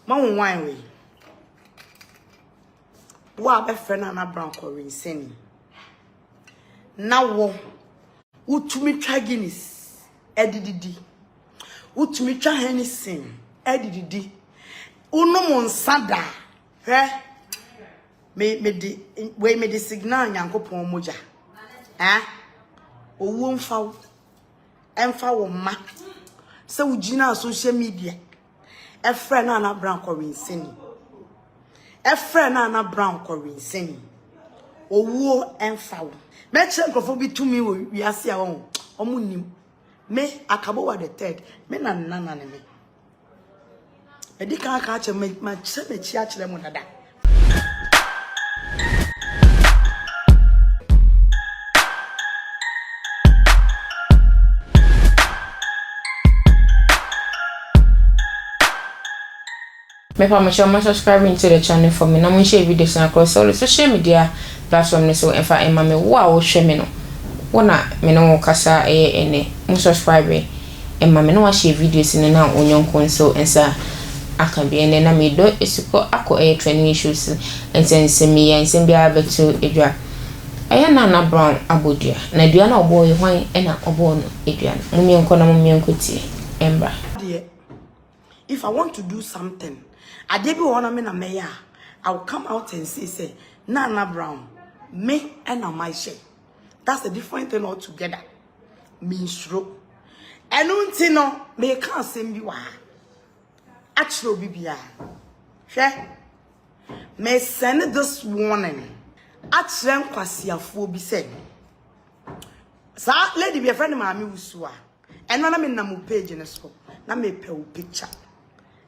ዄ3 wa be friend Naana brown cursේs na wo utumi twa Guinness edididi utumi twa Hennessy edididi unum nsada me di signal Nyankopon moja owo mfa emfa wo ma se ugina social media e friend Naana brown cursේs a friend Naana brown cursේs owo emfa wo me che nkofo bi tumi wo wiase a won omunim me akabo wa the third me na Naana ne me edika aka che ma che me chi a kire mu dada Me promise you subscribing to the channel for me. Now share videos across all the social media platforms so if I me wow share me no. Wona me no kasa ene mo subscribe e ma me no share videos ni na onyonkon so ensa aka bi ene na me do esiko akọ training issues ensense me ya ensem bia beto edwa aya Naana brown abodia na dua na obo hwan e na obo no edwa mo mienko na mo mienko tie embra. If I want to do something I did be one me na me ya I will come out and say Naana brown me and my share. That's a different thing altogether. Minstro. And until no me can't send you actually bibia. Share me send this warning. Actually kwasiafo bi said. Sa lady be a friend of my usua. And when I'm in na page in so na me pe picture.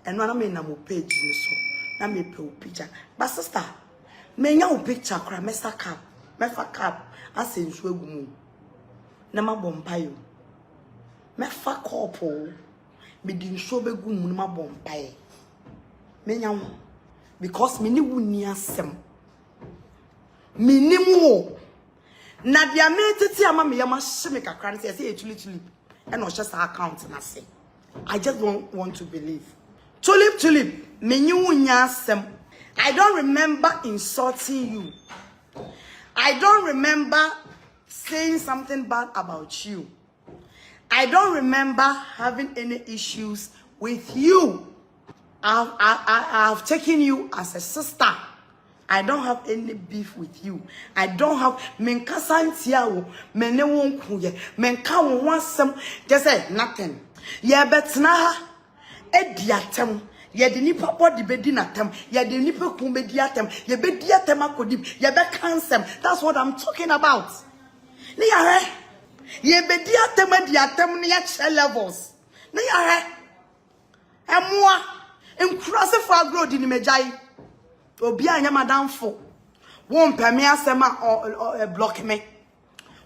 And when I'm in na page in so na me pe picture. But sister, me nya picture kra me saka me fa cap ase nsu agumu na mabompayo me fa kopo me di nsu begumu na mabompaye me nya wo because me ni wuni asem me ni mu na dia me tete ama me yama hye me kakra ne say tulip and no just account na say I just don't want to believe tulip me ni wuni asem. I don't remember insulting you. I don't remember saying something bad about you. I don't remember having any issues with you. I've taken you as a sister. I don't have any beef with you. I don't have menkasantiawo menewon kuye menka won wasem just say nothing. Ye betna ediatem ye de nipa body bedi natem ye de nipa kun bedi atem ye bedi atem akodi ye be cancel. That's what I'm talking about. Ni ya ye bedi atem di atem ni ya levels ni ya emwa enkurase for agro di ni mejai obi anya madamfo won peme asema block me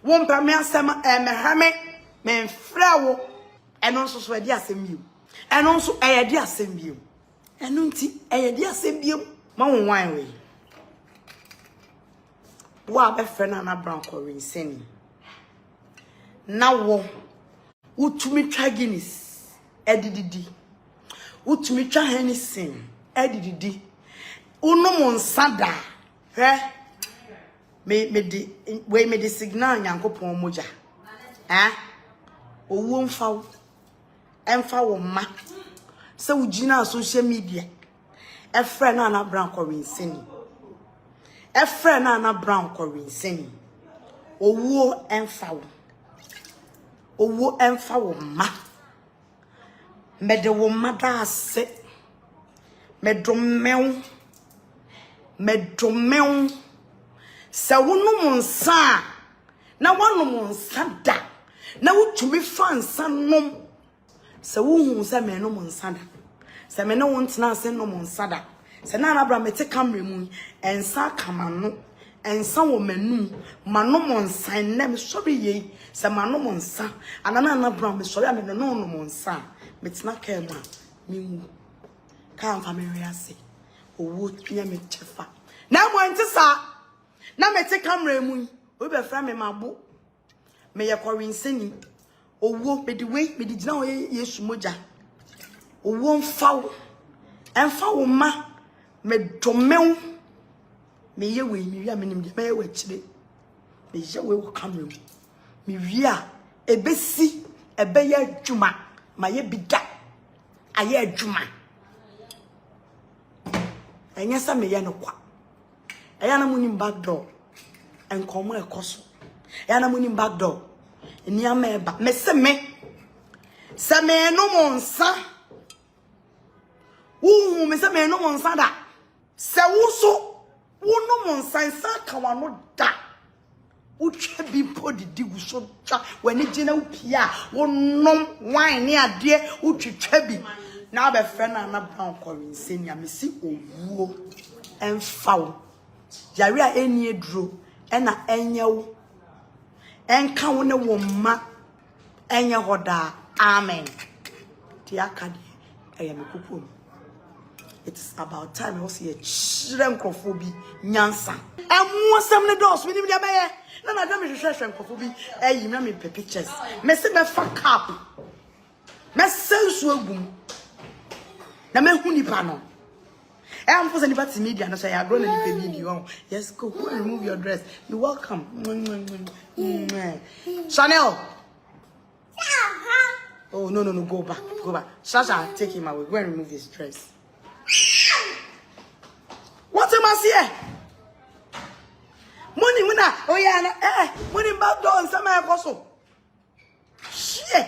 won peme asema mehame me mfrawo eno so so edi asem biu eno so eyedi asem biu eno nti eyedi asem biu ma won wan wa be friend Naana brown cursේs na wo utumi twa Guinness edididi utumi twa Hennessy edididi unum nsada me di signal Nyankopon moja owo mfa emfa wo ma se ugina social media e friend Naana brown cursේs e friend Naana brown cursේs owo emfa wo ma me de wo mada ase me domeu se wonum nsa na wonum nsa da na wutumi fa nsa nom se wuhu se me nom nsa da se me ne wontena ase nom nsa da se na Naana brown mete camera mu ensa kamano ensa wo manu manom nsa ne me sobe ye se manom nsa anana Naana brown me sobe me no nom nsa metena ka mu mi mu ka amfa me wiase owo tia me chefa na mo ntisa na mete camera mu we be fra me mabo me ye cursේs owo me di we me di gina o Yesu moja owo mfawo Emfa wo ma me domew me ye we mi wi menim de me ye we chire me ye we wo camera me wi a ebesi ebe ye adwuma ma ye bida aye adwuma enye sa me ye no kwa eya na munim back door enkomo ekoso eya na munim back door eni ama eba me se me no monsa wo me se me no monsa da se wo so wo no monsa nsa ka wa no da wo twa bi podidi wo so twa wani gina wo pia wo nom wine ne ade wo twetwa bi na be fe na brown cursées nya me si owuo emfa wo yare a eni eduro ena enye wo enka wo ne wo ma enye hoda amen tiakade ayame kukum. It's about time I see a shrenkophobia nyansa emu asem ne dos minim de baye na da me hwehwe shrenkophobia ayi na me pictures me se me fa cap me sensu agum na me hu nipa no am for any party media na say you grown any baby you yes go and remove your dress you welcome Chanel. Oh no go back Shasha take him away go and remove his dress. What am I say? Money muna oh yeah na money back door and some akoso. Shit.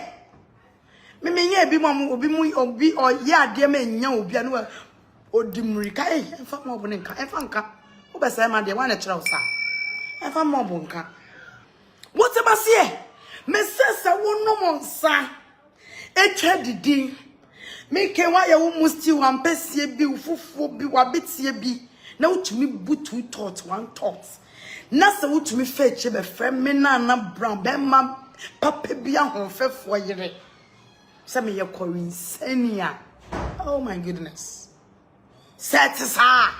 Me nya bi mo obi mu obi o ya de me nya obi anu odimrika enfa mo bo nka enfa nka wo be say ma de wan na kire usa. Enfa mo bo nka. What am I say? Me say wo no monsa. Etwa didi. Me ke wa ya wo musti wan pesie bi ufufu bi wa betie bi na utumi butu thought one thought na se utumi feche be frɛ me Naana brown be ma papa bi ahonfefo yere se me ye cursées. Oh my goodness. Set sa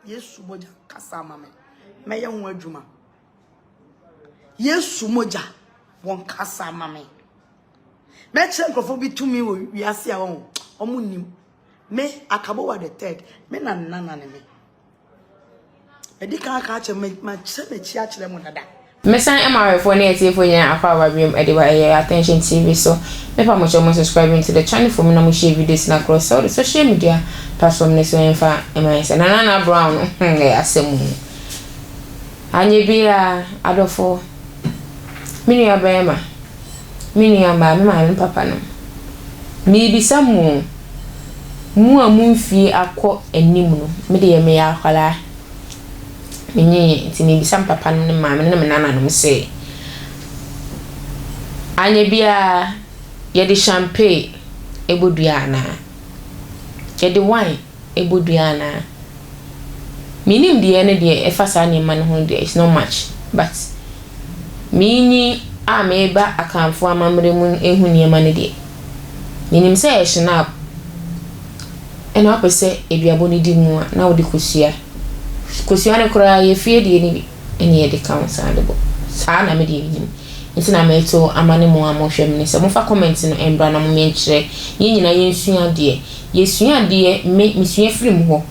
yesu moja kasa mama me ye ho adwuma yesu moja won kasa mama me chenkrofo bi tumi wo wiase a won omunim me akabowa the third me na Naana ne me edika aka ache me ma che me chi akere mo dada mesan MRF na etifo nya akwa babiem edy attention TV so me pa mo subscribing to the channel for me na mo share videos na across all the social media platform ne so enfa MRS na Naana brown asemu anye bia adofo mini abema mini amba me ma papa no mi bisa mu amumfi akọ anim no me de me ya kwala menye nti mi bisa papa no ne ma me ne me Naana no se anya bia ye de champagne ebodua na ye de wine ebodua na minim de ne de efasa ne ma no ho de it's not much but mini ameba akamfo amamre mu ehu ne ma ne de minim se e shnap ena apese eduabo ni di mu na wo de kosua ne kora ye fie de ni ene ye de kansa de bo sa na me de nim nti na me to amane mu amohwe me se mo fa comment no embra na mo menkyere ye nyina ye nsua de ye sua de me sua firim ho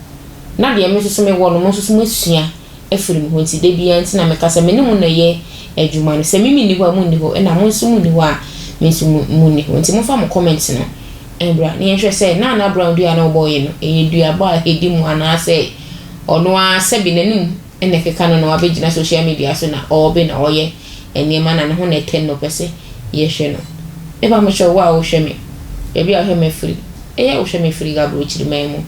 na de me so me wo no mo so mo sua efirim ho nti de bia nti na me kasa me ne mu na ye adwuma no se mimi ni ho amu ni ho na mo nso mu ni ho a me nso mu ni ho nti mo fa mo comment no embra ni ehwe se Naana brown dua na oboye no dua ba edi mu ana se ono a se bi nanim ene keka no na wabegina social media so na obe na oye enema na ne ho na eten no pese ye hwe no e ba mo hwe wa o hwe me e bia hwe me free ye o hwe me free ga bro chiri mai mu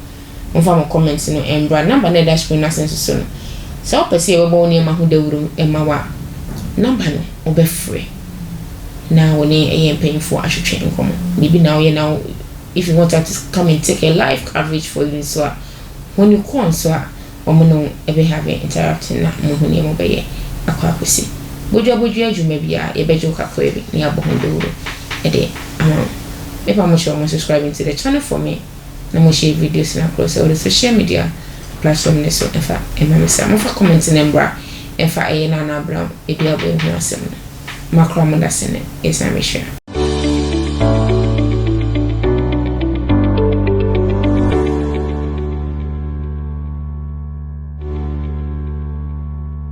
mo fa mo comment no embra number na dash screen na sense so no se o pese e bo ni ma ho dawuru e ma wa number no obe free now when you paying for a should train come maybe now you know if you want to come and take a live coverage for you so when you come so omo ebe have interacting na mo hu ne mo be ye akwa akosi bojo adwuma bia ye bejo kakwa bi ne abohondo wuro e de if I'm sure subscribing to the channel for me na mo share videos na across all the social media platform ne so efa emamisa mo fa comment number efa Naana brown e bia bo hu asem makro mo da sene esa me share